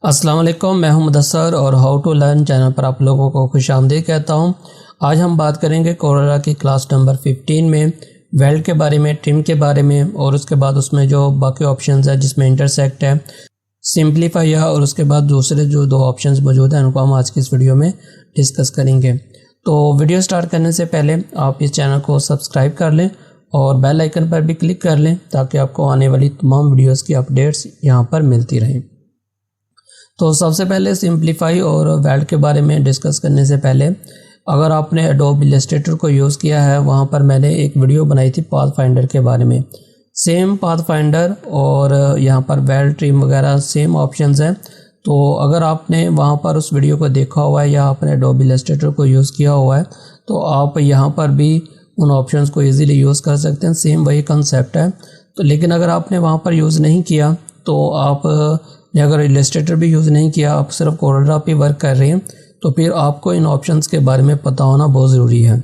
अस्सलाम वालेकुम, मैं हूं मुदस्सर और हाउ टू लर्न चैनल पर आप लोगों को खुश आमदीद कहता हूं। आज हम बात करेंगे कोरोला की क्लास नंबर 15 में वेल्ड के बारे में, ट्रिम के बारे में और उसके बाद उसमें जो बाकी ऑप्शंस है जिसमें इंटरसेक्ट है, सिंपलीफाई है और उसके बाद दूसरे जो दो ऑप्शंस मौजूद हैं उनको हम आज की इस वीडियो में डिस्कस करेंगे। तो वीडियो स्टार्ट करने से पहले आप इस चैनल को सब्सक्राइब कर लें और बेल आइकन पर भी क्लिक कर लें ताकि आपको आने वाली तमाम वीडियोस की अपडेट्स यहाँ पर मिलती रहें। तो सबसे पहले सिंपलीफाई और वेल्ड के बारे में डिस्कस करने से पहले अगर आपने एडोब इलस्ट्रेटर को यूज़ किया है, वहाँ पर मैंने एक वीडियो बनाई थी पाथफाइंडर के बारे में। सेम पाथफाइंडर और यहाँ पर वेल्ड, ट्रिम वगैरह सेम ऑप्शंस हैं। तो अगर आपने वहाँ पर उस वीडियो को देखा हुआ है या आपने एडोब इलस्ट्रेटर को यूज़ किया हुआ है तो आप यहाँ पर भी उन ऑप्शंस को ईज़िली यूज़ कर सकते हैं। सेम वही कंसेप्ट है। तो लेकिन अगर आपने वहाँ पर यूज़ नहीं किया तो आप अगर इलस्ट्रेटर भी यूज़ नहीं किया, आप सिर्फ कोरोला पे वर्क कर रहे हैं तो फिर आपको इन ऑप्शंस के बारे में पता होना बहुत ज़रूरी है,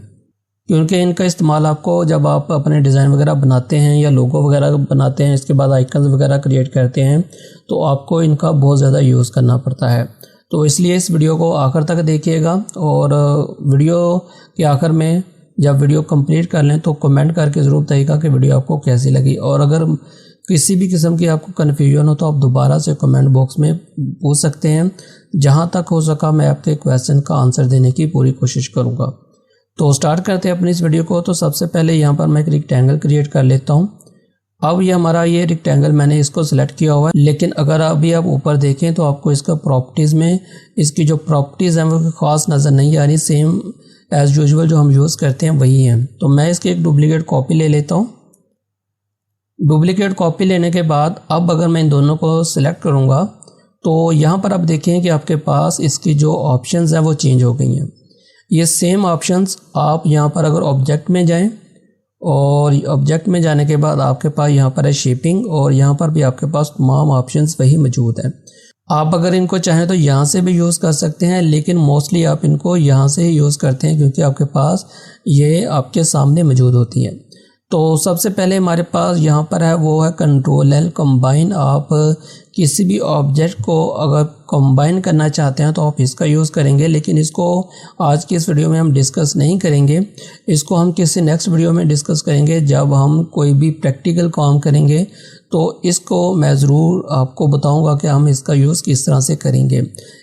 क्योंकि इनका इस्तेमाल आपको जब आप अपने डिज़ाइन वगैरह बनाते हैं या लोगो वगैरह बनाते हैं, इसके बाद आइकन्स वगैरह क्रिएट करते हैं तो आपको इनका बहुत ज़्यादा यूज़ करना पड़ता है। तो इसलिए इस वीडियो को आखिर तक देखिएगा और वीडियो के आखिर में जब वीडियो कंप्लीट कर लें तो कमेंट करके ज़रूर बताइएगा कि वीडियो आपको कैसी लगी। और अगर किसी भी किस्म की आपको कन्फ्यूजन हो तो आप दोबारा से कमेंट बॉक्स में पूछ सकते हैं। जहां तक हो सका मैं आपके क्वेश्चन का आंसर देने की पूरी कोशिश करूंगा। तो स्टार्ट करते हैं अपनी इस वीडियो को। तो सबसे पहले यहां पर मैं एक रेक्टेंगल क्रिएट कर लेता हूं। अब ये हमारा ये रेक्टेंगल मैंने इसको सिलेक्ट किया हुआ है, लेकिन अगर अभी आप ऊपर देखें तो आपको इसका प्रॉपर्टीज़ में इसकी जो प्रॉपर्टीज़ हैं वो खास नज़र नहीं आ रही। सेम एज़ यूजुअल जो हम यूज़ करते हैं वही है। तो मैं इसकी एक डुप्लीकेट कॉपी ले लेता हूँ। डुप्लीकेट कॉपी लेने के बाद अब अगर मैं इन दोनों को सिलेक्ट करूंगा तो यहाँ पर आप देखें कि आपके पास इसकी जो ऑप्शंस हैं वो चेंज हो गई हैं। ये सेम ऑप्शंस आप यहाँ पर अगर ऑब्जेक्ट में जाएं और ऑब्जेक्ट में जाने के बाद आपके पास यहाँ पर है शेपिंग और यहाँ पर भी आपके पास तमाम ऑप्शंस वही मौजूद हैं। आप अगर इनको चाहें तो यहाँ से भी यूज़ कर सकते हैं, लेकिन मोस्टली आप इनको यहाँ से ही यूज़ करते हैं क्योंकि आपके पास ये आपके सामने मौजूद होती है। तो सबसे पहले हमारे पास यहाँ पर है वो है कंट्रोल एल कंबाइन। आप किसी भी ऑब्जेक्ट को अगर कंबाइन करना चाहते हैं तो आप इसका यूज़ करेंगे, लेकिन इसको आज की इस वीडियो में हम डिस्कस नहीं करेंगे। इसको हम किसी नेक्स्ट वीडियो में डिस्कस करेंगे जब हम कोई भी प्रैक्टिकल काम करेंगे तो इसको मैं ज़रूर आपको बताऊंगा कि हम इसका यूज़ किस तरह से करेंगे।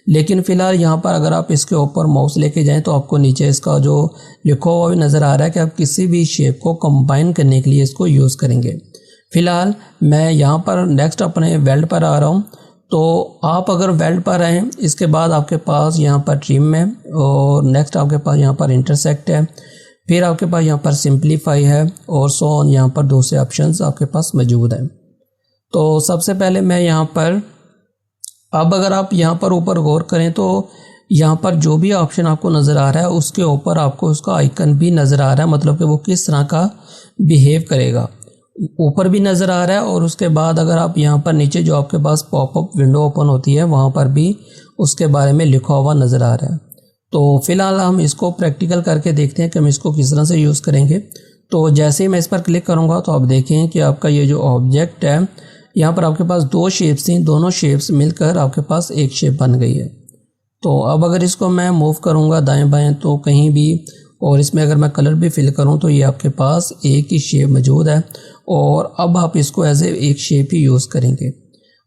लेकिन फ़िलहाल यहाँ पर अगर आप इसके ऊपर माउस लेके जाएं तो आपको नीचे इसका जो लिखा हुआ भी नज़र आ रहा है कि आप किसी भी शेप को कंबाइन करने के लिए इसको यूज़ करेंगे। फ़िलहाल मैं यहाँ पर नेक्स्ट अपने वेल्ड पर आ रहा हूँ। तो आप अगर वेल्ड पर आएँ इसके बाद आपके पास यहाँ पर ट्रिम है और नेक्स्ट आपके पास यहाँ पर इंटरसेक्ट है, फिर आपके पास यहाँ पर सिंपलीफाई है और सो ऑन यहाँ पर दूसरे ऑप्शंस आपके पास मौजूद हैं। तो सबसे पहले मैं यहाँ पर अब अगर आप यहाँ पर ऊपर गौर करें तो यहाँ पर जो भी ऑप्शन आपको नज़र आ रहा है उसके ऊपर आपको उसका आइकन भी नज़र आ रहा है, मतलब कि वो किस तरह का बिहेव करेगा ऊपर भी नज़र आ रहा है। और उसके बाद अगर आप यहाँ पर नीचे जो आपके पास पॉपअप विंडो ओपन होती है वहाँ पर भी उसके बारे में लिखा हुआ नज़र आ रहा है। तो फ़िलहाल हम इसको प्रैक्टिकल करके देखते हैं कि हम इसको किस तरह से यूज़ करेंगे। तो जैसे ही मैं इस पर क्लिक करूँगा तो आप देखें कि आपका ये जो ऑब्जेक्ट है यहाँ पर आपके पास दो शेप्स हैं, दोनों शेप्स मिलकर आपके पास एक शेप बन गई है। तो अब अगर इसको मैं मूव करूँगा दाएं बाएं तो कहीं भी, और इसमें अगर मैं कलर भी फिल करूँ तो ये आपके पास एक ही शेप मौजूद है और अब आप इसको एज ए एक शेप ही यूज़ करेंगे।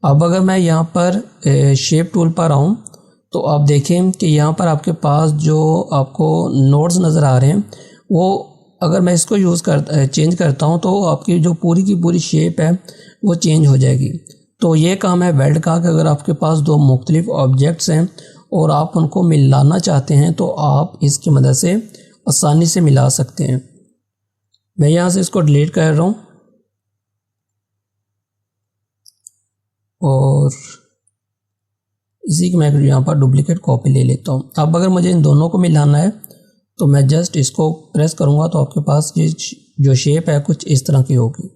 अब अगर मैं यहाँ पर शेप टूल पर आऊँ तो आप देखें कि यहाँ पर आपके पास जो आपको नोड्स नज़र आ रहे हैं वो अगर मैं इसको चेंज करता हूँ तो आपकी जो पूरी की पूरी शेप है वो चेंज हो जाएगी। तो ये काम है वेल्ड का कि अगर आपके पास दो मुख्तलिफ ऑब्जेक्ट्स हैं और आप उनको मिलाना चाहते हैं तो आप इसकी मदद से आसानी से मिला सकते हैं। मैं यहाँ से इसको डिलीट कर रहा हूँ और इसी की मैं यहाँ पर डुप्लीकेट कॉपी ले लेता हूँ। अब अगर मुझे इन दोनों को मिलाना है तो मैं जस्ट इसको प्रेस करूँगा तो आपके पास ये जो शेप है कुछ इस तरह की होगी।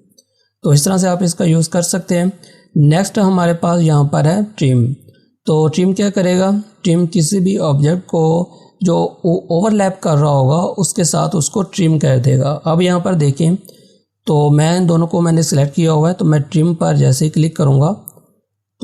तो इस तरह से आप इसका यूज़ कर सकते हैं। नेक्स्ट हमारे पास यहाँ पर है ट्रिम। तो ट्रिम क्या करेगा, ट्रिम किसी भी ऑब्जेक्ट को जो ओवरलैप कर रहा होगा उसके साथ उसको ट्रिम कर देगा। अब यहाँ पर देखें तो मैं इन दोनों को मैंने सिलेक्ट किया हुआ है, तो मैं ट्रिम पर जैसे ही क्लिक करूँगा